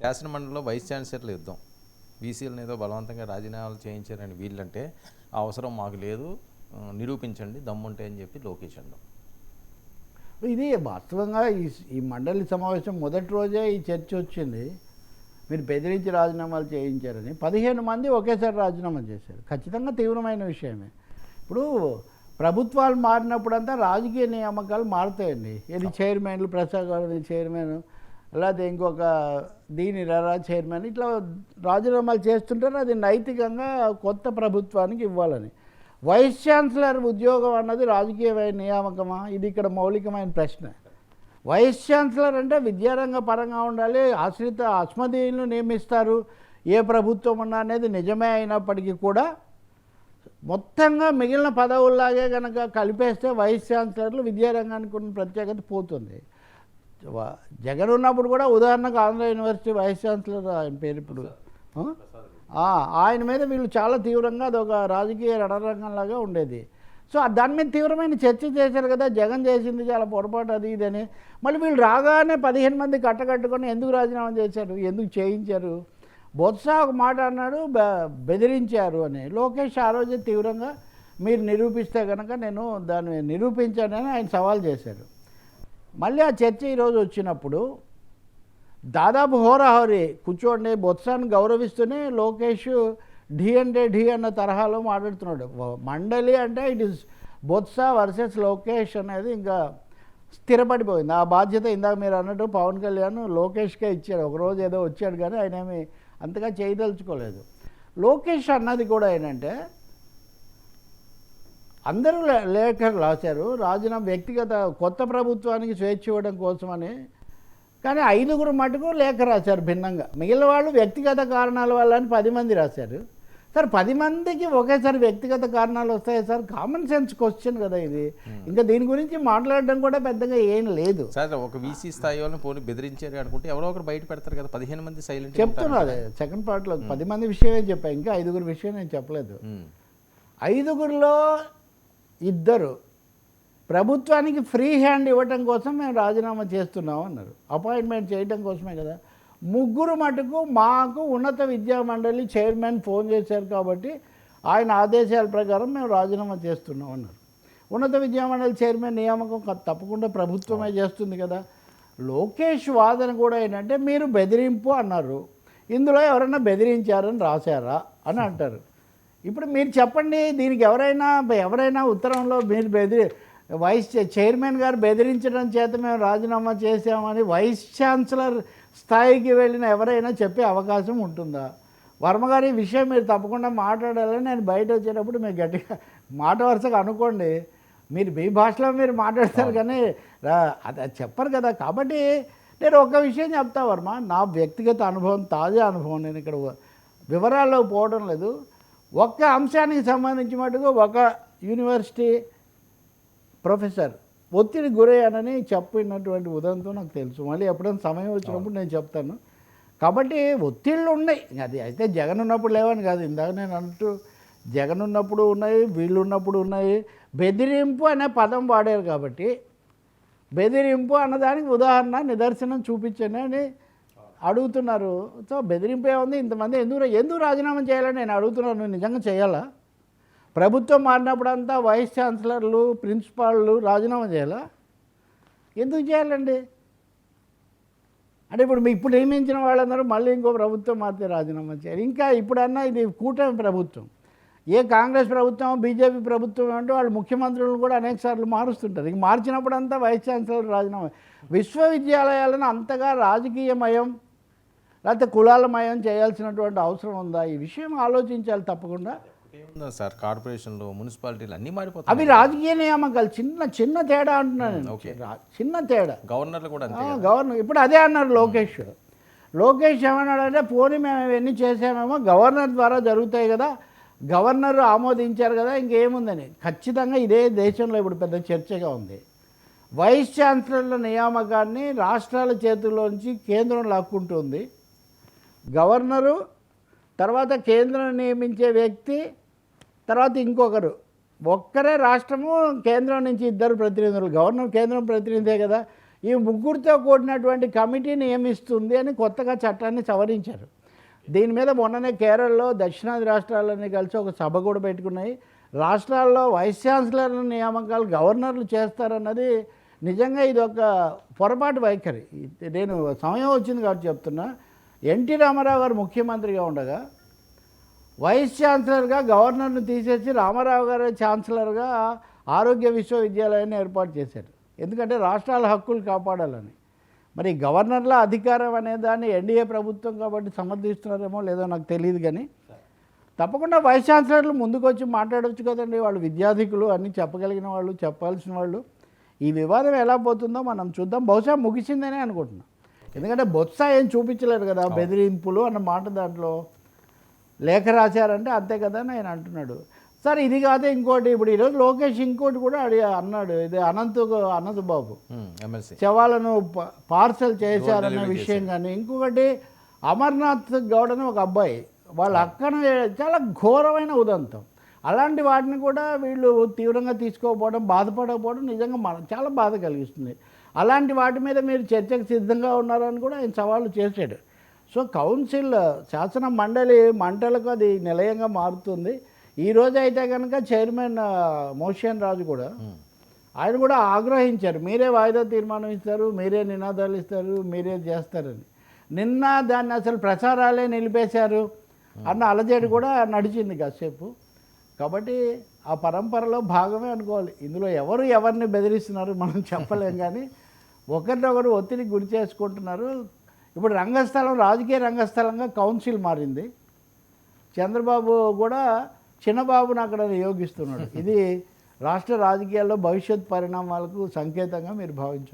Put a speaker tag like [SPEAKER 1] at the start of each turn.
[SPEAKER 1] శాసనమండలిలో vice ఛాన్సలర్ల యుద్ధం, వీసీలను ఏదో బలవంతంగా రాజీనామాలు చేయించారని వీళ్ళంటే ఆ అవసరం మాకు లేదు, నిరూపించండి దమ్ముంటే అని చెప్పి లోకేష్ అన్నాం.
[SPEAKER 2] ఇది వాస్తవంగా ఈ మండలి సమావేశం మొదటి రోజే ఈ చర్చ వచ్చింది. మీరు బెదిరించి రాజీనామాలు చేయించారని 15 మంది ఒకేసారి రాజీనామా చేశారు. ఖచ్చితంగా తీవ్రమైన విషయమే. ఇప్పుడు ప్రభుత్వాలు మారినప్పుడంతా రాజకీయ నియామకాలు మారుతాయండి. ఇది చైర్మన్లు, ప్రసాద్ గారి చైర్మన్, అలాగే ఇంకొక దీని రరా చైర్మన్, ఇట్లా రాజీనామాలు చేస్తుంటారు. అది నైతికంగా కొత్త ప్రభుత్వానికి ఇవ్వాలని. వైస్ ఛాన్సలర్ ఉద్యోగం అన్నది రాజకీయమైన నియామకమా? ఇది ఇక్కడ మౌలికమైన ప్రశ్న. వైస్ ఛాన్సలర్ అంటే విద్యారంగ పరంగా ఉండాలి, ఆశ్రిత అస్మదీయులను నియమిస్తారు ఏ ప్రభుత్వం ఉన్నా అనేది నిజమే. అయినప్పటికీ కూడా మొత్తంగా మిగిలిన పదవుల్లాగే కనుక కలిపేస్తే వైస్ ఛాన్సలర్లు విద్యారంగానికి ఉన్న ప్రత్యేకత పోతుంది. జగన్ ఉన్నప్పుడు కూడా ఉదాహరణకు ఆంధ్ర యూనివర్సిటీ వైస్ ఛాన్సలర్ ఆయన పేరు ఇప్పుడు ఆయన మీద వీళ్ళు చాలా తీవ్రంగా అదొక రాజకీయ రణరంగంలాగా ఉండేది. సో దాని మీద తీవ్రమైన చర్చ చేశారు కదా. జగన్ చేసింది చాలా పొరపాటు అది ఇదని. మళ్ళీ వీళ్ళు రాగానే 15 మంది కట్టకట్టుకొని ఎందుకు రాజీనామా చేశారు, ఎందుకు చేయించారు? బొత్స ఒక మాట అన్నాడు, బెదిరించారు అని. లోకేష్ ఆ రోజే తీవ్రంగా మీరు నిరూపిస్తే కనుక నేను దాన్ని నిరూపించానని ఆయన సవాల్ చేశారు. మళ్ళీ ఆ చర్చ ఈరోజు వచ్చినప్పుడు దాదాపు హోరాహోరీ కూర్చోండి, బొత్సాన్ని గౌరవిస్తూనే లోకేష్ ఢీ అంటే ఢీ అన్న తరహాలో మాట్లాడుతున్నాడు. మండలి అంటే it is Botsa versus Lokesh అనేది ఇంకా స్థిరపడిపోయింది. ఆ బాధ్యత ఇందాక మీరు అన్నట్టు పవన్ కళ్యాణ్ లోకేష్కే ఇచ్చాడు. ఒకరోజు ఏదో వచ్చాడు కానీ ఆయన ఏమి అంతగా చేయదలుచుకోలేదు. లోకేష్ అన్నది కూడా ఏంటంటే అందరూ లేఖలు రాశారు రాజీనామా వ్యక్తిగత కొత్త ప్రభుత్వానికి స్వేచ్ఛ ఇవ్వడం కోసమని. కానీ 5గురు మటుకు లేఖ రాశారు భిన్నంగా. మిగిలిన వాళ్ళు వ్యక్తిగత కారణాల వల్ల అని 10 మంది రాశారు. సార్ 10 మందికి ఒకేసారి వ్యక్తిగత కారణాలు వస్తాయి సార్? కామన్ సెన్స్ క్వశ్చన్ కదా ఇది. ఇంకా దీని గురించి మాట్లాడడం కూడా పెద్దగా ఏం లేదు
[SPEAKER 1] సార్. ఒక వీసీ స్థాయి వాళ్ళని పోనీ బెదిరించారు అనుకుంటే ఎవరో ఒకరు బయట పెడతారు కదా. 15 మంది సైలెంట్
[SPEAKER 2] చెప్తున్నారు. సెకండ్ పార్ట్లో 10 మంది విషయమే చెప్పాను, ఇంకా 5గురు విషయం నేను చెప్పలేదు. 5గురిలో 2 ప్రభుత్వానికి ఫ్రీ హ్యాండ్ ఇవ్వటం కోసం మేము రాజీనామా చేస్తున్నాం అన్నారు. అపాయింట్మెంట్ చేయడం కోసమే కదా. 3 మటుకు మాకు ఉన్నత విద్యా మండలి చైర్మన్ ఫోన్ చేశారు కాబట్టి ఆయన ఆదేశాల ప్రకారం మేము రాజీనామా చేస్తున్నాం అన్నారు. ఉన్నత విద్యా మండలి చైర్మన్ నియామకం తప్పకుండా ప్రభుత్వమే చేస్తుంది కదా. లోకేష్ వాదన కూడా ఏంటంటే మీరు బెదిరింపు అన్నారు, ఇందులో ఎవరైనా బెదిరించారని రాశారా అని అంటారు. ఇప్పుడు మీరు చెప్పండి, దీనికి ఎవరైనా ఉత్తరంలో మీరు వైస్ చైర్మన్ గారు బెదిరించడం చేత మేము రాజీనామా చేసామని వైస్ ఛాన్సలర్ స్థాయికి వెళ్ళిన ఎవరైనా చెప్పే అవకాశం ఉంటుందా? వర్మగారి ఈ విషయం మీరు తప్పకుండా మాట్లాడాలని నేను బయట వచ్చేటప్పుడు మీరు గట్టిగా మాట వరుసగా అనుకోండి. మీరు మీ భాషలో మీరు మాట్లాడతారు కానీ అది చెప్పరు కదా. కాబట్టి నేను ఒక విషయం చెప్తా వర్మ, నా వ్యక్తిగత అనుభవం, తాజా అనుభవం, నేను ఇక్కడ వివరాల్లో పోవడం లేదు. ఒక్క అంశానికి సంబంధించి మటుకు ఒక యూనివర్సిటీ ప్రొఫెసర్ ఒత్తిడి గురయ్యానని చెప్పినటువంటి ఉదంతం నాకు తెలుసు. మళ్ళీ ఎప్పుడైనా సమయం వచ్చినప్పుడు నేను చెప్తాను. కాబట్టి ఒత్తిళ్ళు ఉన్నాయి. అది అయితే జగన్ ఉన్నప్పుడు లేవని కాదు. ఇందాక నేను అన్నట్టు జగన్ ఉన్నప్పుడు ఉన్నాయి, వీళ్ళు ఉన్నప్పుడు ఉన్నాయి. బెదిరింపు అనే పదం వాడారు కాబట్టి బెదిరింపు అన్నదానికి ఉదాహరణ నిదర్శనం చూపించండి అని అడుగుతున్నారు. సో బెదిరింపు ఏముంది? ఇంతమంది ఎందుకు రాజీనామా చేయాలని నేను అడుగుతున్నాను. నిజంగా చేయాలా? ప్రభుత్వం మారినప్పుడంతా వైస్ ఛాన్సలర్లు, ప్రిన్సిపాళ్ళు రాజీనామా చేయాలా? ఎందుకు చేయాలండి? అంటే ఇప్పుడు నియమించిన వాళ్ళందరూ మళ్ళీ ఇంకో ప్రభుత్వం మారితే రాజీనామా చేయాలి. ఇంకా ఇప్పుడన్నా ఇది కూటమి ప్రభుత్వం. ఏ కాంగ్రెస్ ప్రభుత్వం, బీజేపీ ప్రభుత్వం అంటే వాళ్ళు ముఖ్యమంత్రులను కూడా అనేక సార్లు మారుస్తుంటారు. ఇంక మార్చినప్పుడంతా వైస్ ఛాన్సలర్ రాజీనామా. విశ్వవిద్యాలయాలను అంతగా రాజకీయమయం లేకపోతే కులాలమయం చేయాల్సినటువంటి అవసరం ఉందా? ఈ విషయం ఆలోచించాలి తప్పకుండా
[SPEAKER 1] సార్. కార్పొరేషన్లు, మున్సిపాలిటీలు అన్నీ మారిపోతాయి.
[SPEAKER 2] అవి రాజకీయ నియామకాలు. చిన్న తేడా అంటున్నాను నేను. చిన్న తేడా.
[SPEAKER 1] గవర్నర్లు కూడా
[SPEAKER 2] గవర్నర్ ఇప్పుడు అదే అన్నారు లోకేష్ ఏమన్నాడంటే పోనీ మేము ఇవన్నీ చేసామేమో గవర్నర్ ద్వారా జరుగుతాయి కదా, గవర్నర్ ఆమోదించారు కదా, ఇంకేముందని. ఖచ్చితంగా ఇదే దేశంలో ఇప్పుడు పెద్ద చర్చగా ఉంది. వైస్ ఛాన్సలర్ల నియామకాన్ని రాష్ట్రాల చేతుల్లోంచి కేంద్రం లాక్కుంటుంది. గవర్నరు తర్వాత కేంద్రం నియమించే వ్యక్తి, తర్వాత ఇంకొకరు, ఒక్కరే రాష్ట్రము, కేంద్రం నుంచి 2 ప్రతినిధులు. గవర్నర్ కేంద్రం ప్రతినిధే కదా. ఈ ముగ్గురితో కూడినటువంటి కమిటీ నియమిస్తుంది అని కొత్తగా చట్టాన్ని సవరించారు. దీని మీద మొన్ననే కేరళలో దక్షిణాది రాష్ట్రాలన్నీ కలిసి ఒక సభ కూడా పెట్టుకున్నాయి. రాష్ట్రాల్లో వైస్ ఛాన్సలర్ల నియామకాలు గవర్నర్లు చేస్తారన్నది నిజంగా ఇది ఒక పొరపాటు వైఖరి. నేను సమయం వచ్చింది కాబట్టి చెప్తున్నా. ఎన్టీ రామారావు గారు ముఖ్యమంత్రిగా ఉండగా వైస్ ఛాన్సలర్గా గవర్నర్ను తీసేసి రామారావు గారు ఛాన్సలర్గా ఆరోగ్య విశ్వవిద్యాలయాన్ని ఏర్పాటు చేశారు. ఎందుకంటే రాష్ట్రాల హక్కులు కాపాడాలని. మరి గవర్నర్ల అధికారం అనే దాన్ని ఎన్డీఏ ప్రభుత్వం కాబట్టి సమర్థిస్తున్నారేమో లేదో నాకు తెలియదు, కానీ తప్పకుండా వైస్ ఛాన్సలర్లు ముందుకు వచ్చి మాట్లాడవచ్చు కదండి. వాళ్ళు విద్యాధికులు, అన్నీ చెప్పగలిగిన వాళ్ళు, చెప్పాల్సిన వాళ్ళు. ఈ వివాదం ఎలా పోతుందో మనం చూద్దాం. బహుశా ముగిసిందనే అనుకుంటున్నాం. ఎందుకంటే బొత్స ఏం చూపించలేరు కదా, బెదిరింపులు అన్న మాట దాంట్లో లేఖ రాశారంటే అంతే కదా అని ఆయన అంటున్నాడు. సరే ఇది కాదే ఇంకోటి, ఇప్పుడు ఈరోజు లోకేష్ ఇంకోటి కూడా అన్నాడు. ఇది అనంత్ బాబు
[SPEAKER 1] ఎమ్మెల్సీ
[SPEAKER 2] శవాలను పార్సల్ చేశారన్న విషయం. కానీ ఇంకొకటి అమర్నాథ్ గౌడ్ అని ఒక అబ్బాయి వాళ్ళ అక్కన చాలా ఘోరమైన ఉదంతం. అలాంటి వాటిని కూడా వీళ్ళు తీవ్రంగా తీసుకోకపోవడం, బాధపడకపోవడం నిజంగా చాలా బాధ కలిగిస్తుంది. అలాంటి వాటి మీద మీరు చర్చకు సిద్ధంగా ఉన్నారని కూడా ఆయన సవాళ్ళు చేశాడు. సో కౌన్సిల్, శాసన మండలి మంటలకు అది నిలయంగా మారుతుంది. ఈరోజు అయితే కనుక చైర్మన్ మోషన్ రాజు కూడా ఆయన కూడా ఆగ్రహించారు. మీరే వాయిదా తీర్మానం ఇస్తారు, మీరే నినాదాలు ఇస్తారు, మీరే చేస్తారని. నిన్న దాన్ని అసలు ప్రసారాలే నిలిపేశారు అన్న అలజడి కూడా నడిచింది కాసేపు. కాబట్టి ఆ పరంపరలో భాగమే అనుకోవాలి. ఇందులో ఎవరిని బెదిరిస్తున్నారు మనం చెప్పలేం, కానీ ఒకరినొకరు ఒత్తిడికి గురి చేసుకుంటున్నారు. ఇప్పుడు రంగస్థలం, రాజకీయ రంగస్థలంగా కౌన్సిల్ మారింది. చంద్రబాబు కూడా చిన్నబాబును అక్కడ నియోగిస్తున్నాడు. ఇది రాష్ట్ర రాజకీయాల్లో భవిష్యత్ పరిణామాలకు సంకేతంగా మీరు భావించవచ్చు.